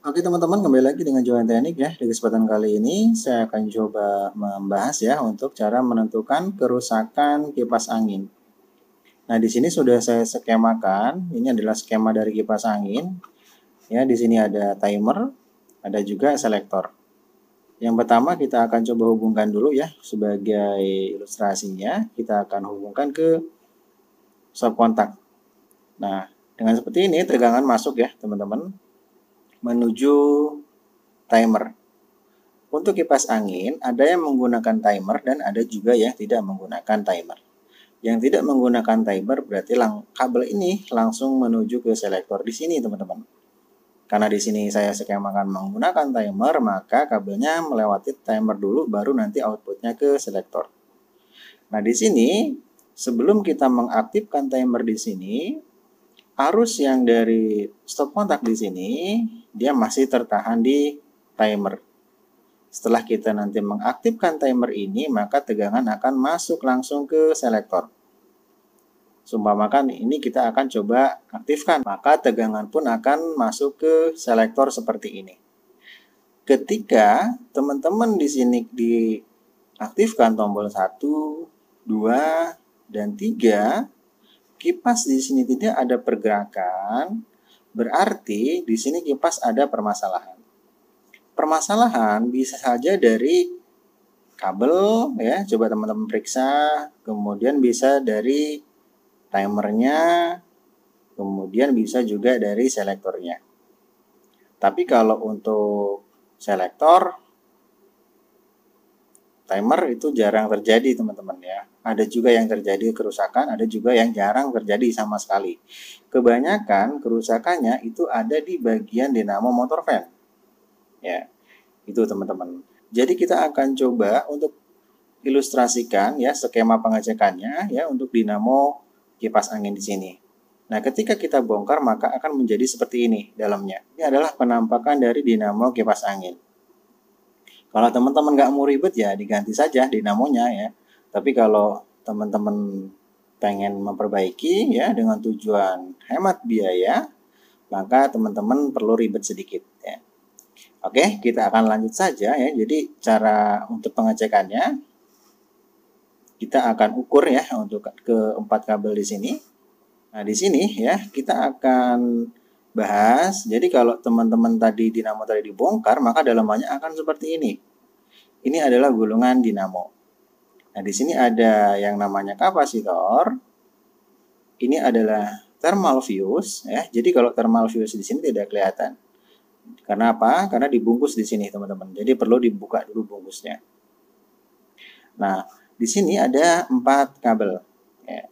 Oke teman-teman, kembali lagi dengan Johan Teknik ya. Di kesempatan kali ini saya akan coba membahas ya untuk cara menentukan kerusakan kipas angin. Nah, di sini sudah saya skemakan. Ini adalah skema dari kipas angin. Ya, di sini ada timer, ada juga selektor. Yang pertama kita akan coba hubungkan dulu ya sebagai ilustrasinya. Kita akan hubungkan ke stop kontak. Nah, dengan seperti ini tegangan masuk ya teman-teman menuju timer. Untuk kipas angin, ada yang menggunakan timer dan ada juga yang tidak menggunakan timer. Yang tidak menggunakan timer berarti kabel ini langsung menuju ke selektor di sini, teman-teman. Karena di sini saya skemakan menggunakan timer, maka kabelnya melewati timer dulu, baru nanti outputnya ke selektor. Nah, di sini sebelum kita mengaktifkan timer di sini, arus yang dari stop kontak di sini dia masih tertahan di timer. Setelah kita nanti mengaktifkan timer ini, maka tegangan akan masuk langsung ke selektor. Seumpamakan ini kita akan coba aktifkan, maka tegangan pun akan masuk ke selektor seperti ini. Ketika teman-teman di sini diaktifkan tombol 1, 2, dan 3, kipas di sini tidak ada pergerakan, berarti di sini kipas ada permasalahan. Permasalahan bisa saja dari kabel ya, coba teman-teman periksa, kemudian bisa dari timernya, kemudian bisa juga dari selektornya. Tapi kalau untuk selektor, timer itu jarang terjadi teman-teman ya. Ada juga yang terjadi kerusakan, ada juga yang jarang terjadi sama sekali. Kebanyakan kerusakannya itu ada di bagian dinamo motor fan. Ya, itu teman-teman. Jadi kita akan coba untuk ilustrasikan ya skema pengecekannya ya untuk dinamo kipas angin di sini. Nah, ketika kita bongkar maka akan menjadi seperti ini dalamnya. Ini adalah penampakan dari dinamo kipas angin. Kalau teman-teman nggak mau ribet ya diganti saja dinamonya ya. Tapi kalau teman-teman pengen memperbaiki ya dengan tujuan hemat biaya, maka teman-teman perlu ribet sedikit ya. Oke, kita akan lanjut saja ya. Jadi cara untuk pengecekannya kita akan ukur ya untuk keempat kabel di sini. Nah, di sini ya kita akan bahas. Jadi kalau teman-teman tadi dinamo tadi dibongkar, maka dalamannya akan seperti ini. Ini adalah gulungan dinamo. Nah, di sini ada yang namanya kapasitor. Ini adalah thermal fuse ya. Jadi kalau thermal fuse di sini tidak kelihatan. Karena apa? Karena dibungkus di sini, teman-teman. Jadi perlu dibuka dulu bungkusnya. Nah, di sini ada 4 kabel. Ya.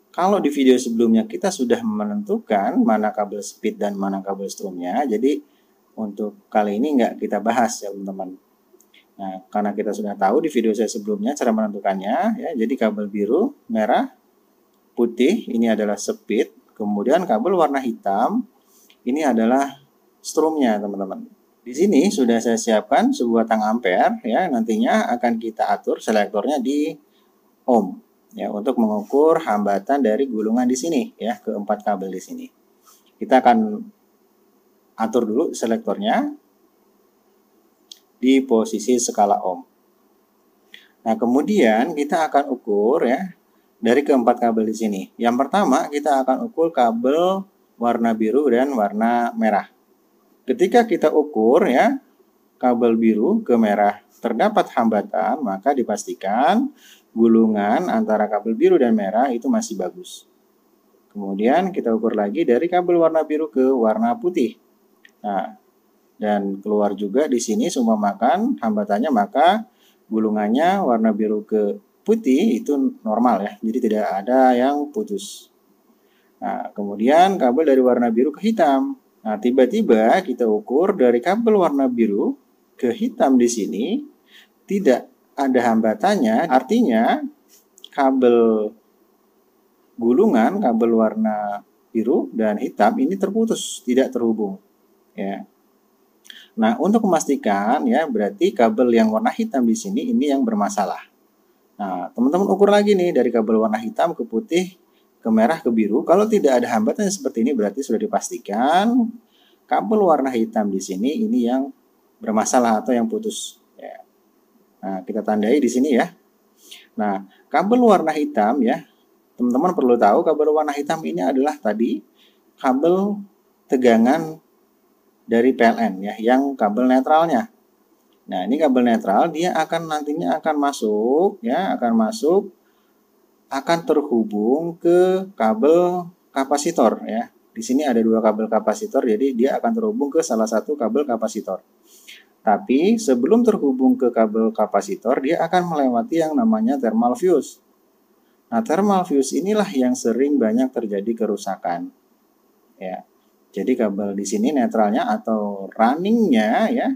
Kalau di video sebelumnya kita sudah menentukan mana kabel speed dan mana kabel strumnya, jadi untuk kali ini nggak kita bahas ya, teman-teman. Nah, karena kita sudah tahu di video saya sebelumnya cara menentukannya, ya. Jadi kabel biru, merah, putih, ini adalah speed. Kemudian kabel warna hitam, ini adalah strumnya, teman-teman. Di sini sudah saya siapkan sebuah tang ampere ya, nantinya akan kita atur selektornya di ohm ya untuk mengukur hambatan dari gulungan di sini ya, keempat kabel di sini. Kita akan atur dulu selektornya di posisi skala ohm. Nah, kemudian kita akan ukur ya dari keempat kabel di sini. Yang pertama kita akan ukur kabel warna biru dan warna merah. Ketika kita ukur ya kabel biru ke merah terdapat hambatan, maka dipastikan gulungan antara kabel biru dan merah itu masih bagus. Kemudian kita ukur lagi dari kabel warna biru ke warna putih. Nah, dan keluar juga di sini seumpamakan hambatannya, maka gulungannya warna biru ke putih itu normal ya. Jadi tidak ada yang putus. Nah, kemudian kabel dari warna biru ke hitam. Nah, tiba-tiba kita ukur dari kabel warna biru ke hitam di sini tidak ada hambatannya, artinya kabel gulungan, kabel warna biru dan hitam ini terputus, tidak terhubung. Ya. Nah, untuk memastikan ya berarti kabel yang warna hitam di sini ini yang bermasalah. Nah, teman-teman ukur lagi nih dari kabel warna hitam ke putih, ke merah, ke biru. Kalau tidak ada hambatan seperti ini berarti sudah dipastikan kabel warna hitam di sini ini yang bermasalah atau yang putus. Ya. Nah, kita tandai di sini ya. Nah, kabel warna hitam ya, teman-teman perlu tahu kabel warna hitam ini adalah tadi kabel tegangan dari PLN ya, yang kabel netralnya. Nah, ini kabel netral, dia akan nantinya akan masuk ya, akan terhubung ke kabel kapasitor ya. Di sini ada dua kabel kapasitor, jadi dia akan terhubung ke salah satu kabel kapasitor. Tapi sebelum terhubung ke kabel kapasitor, dia akan melewati yang namanya thermal fuse. Nah, thermal fuse inilah yang sering banyak terjadi kerusakan. Ya. Jadi kabel di sini netralnya atau runningnya ya,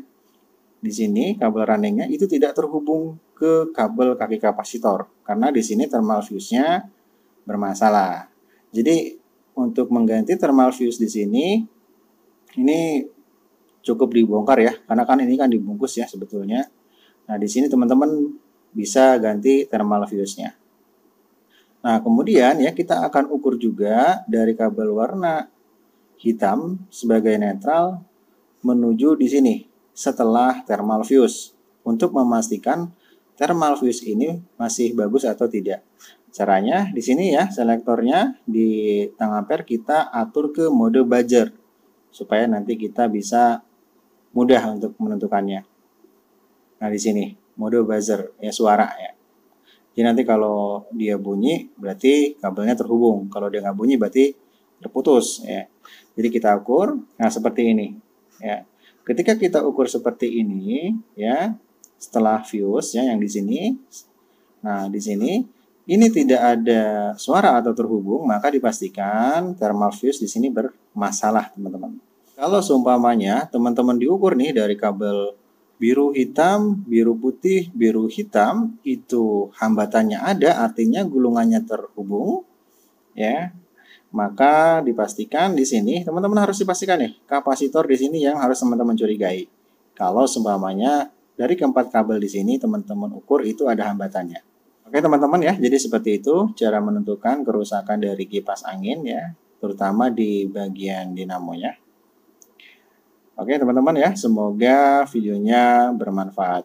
di sini kabel runningnya itu tidak terhubung ke kabel kaki kapasitor karena di sini thermal fuse-nya bermasalah. Jadi untuk mengganti thermal fuse di sini ini cukup dibongkar ya, karena kan ini kan dibungkus ya sebetulnya. Nah, di sini teman-teman bisa ganti thermal fuse-nya. Nah, kemudian ya kita akan ukur juga dari kabel warna hitam sebagai netral menuju di sini setelah thermal fuse untuk memastikan thermal fuse ini masih bagus atau tidak. Caranya di sini ya, selektornya di tang ampere kita atur ke mode buzzer supaya nanti kita bisa mudah untuk menentukannya. Nah, di sini mode buzzer ya, suara ya. Jadi nanti kalau dia bunyi berarti kabelnya terhubung, kalau dia nggak bunyi berarti terputus ya. Jadi kita ukur, nah seperti ini ya. Ketika kita ukur seperti ini ya, setelah fuse ya yang di sini, nah di sini ini tidak ada suara atau terhubung, maka dipastikan thermal fuse di sini bermasalah, teman-teman. Kalau seumpamanya teman-teman diukur nih dari kabel biru hitam, biru putih, biru hitam, itu hambatannya ada, artinya gulungannya terhubung, ya. Maka dipastikan di sini, teman-teman harus dipastikan nih, kapasitor di sini yang harus teman-teman curigai. Kalau seumpamanya dari keempat kabel di sini teman-teman ukur itu ada hambatannya. Oke teman-teman ya, jadi seperti itu cara menentukan kerusakan dari kipas angin ya, terutama di bagian dinamonya. Oke teman-teman ya, semoga videonya bermanfaat.